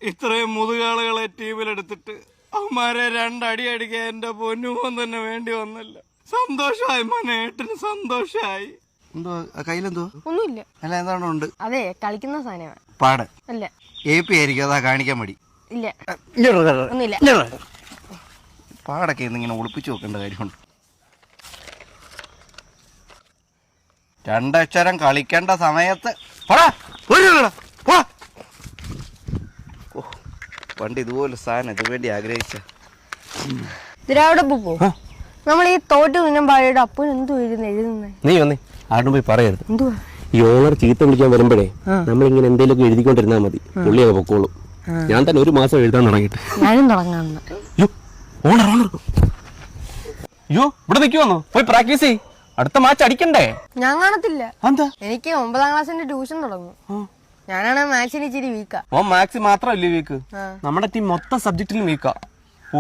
ഇത്രയും മുതുകാളുകളെ ടീമിലെടുത്തിട്ട് അവന്മാരെ രണ്ടടി അടിക്കാൻ എന്റെ പൊന്നുമോൻ തന്നെ വേണ്ടി വന്നില്ല. സന്തോഷമായി മോനെ, ഏട്ടന് സന്തോഷമായി. എന്തോ കയ്യിലെന്തോ ഒന്നുമില്ല. അല്ല എന്താണോ ഉണ്ട്? അതെ, കളിക്കുന്ന സാധനമാണ്. പാട് അല്ല. AP ആയിരിക്കും, അതാ കാണിക്കാൻ മടി. ഇല്ല, ഒന്നുമില്ല. പാടൊക്കെ ഇന്നിങ്ങനെ ഒളിപ്പിച്ചു വെക്കേണ്ട കാര്യമുണ്ട്. രണ്ടക്ഷരം കളിക്കേണ്ട സമയത്ത് പണ്ട് ഇതുപോലെ സാധനം ഇത് വേണ്ടി ആഗ്രഹിച്ച ഇതിരവിടെ പോ. നമ്മൾ ഈ തോറ്റ് തുന്നുമ്പാഴയുടെ അപ്പൻ എന്തോ എഴുതുന്നേ. നീ വന്നേ, ആരും പോയി പറയരുത്. എന്തുവാ? ഈ ഓണർ ചീത്ത വിളിക്കാൻ വരുമ്പോഴേ നമ്മളിങ്ങനെ എന്തെങ്കിലുമൊക്കെ എഴുതിക്കൊണ്ടിരുന്നാ മതി, പുള്ളിയൊക്കെ പൊക്കോളും. ഞാൻ തന്നെ 1 മാസം എഴുതാൻ തുടങ്ങിയിട്ട്. ഞാനും തുടങ്ങാന്ന്. ഓണർ അയ്യോ, ഇവിടെ നിൽക്കുവന്നോ? പോയി പ്രാക്ടീസ് ചെയ്, അടുത്ത മാച്ച് അടിക്കണ്ടേ? ഞാൻ കാണത്തില്ല. എന്താ? എനിക്ക് 9ാം ക്ലാസ്സിന്റെ ട്യൂഷൻ തുടങ്ങും. ഞാനാണ് മാത്സിന് ഇച്ചിരി വീക്കാ. ഓ മാത്സ് മാത്രമല്ലേ വീക്ക്? നമ്മുടെ ടീം മൊത്തം സബ്ജക്റ്റിലും വീക്കാ. ഓ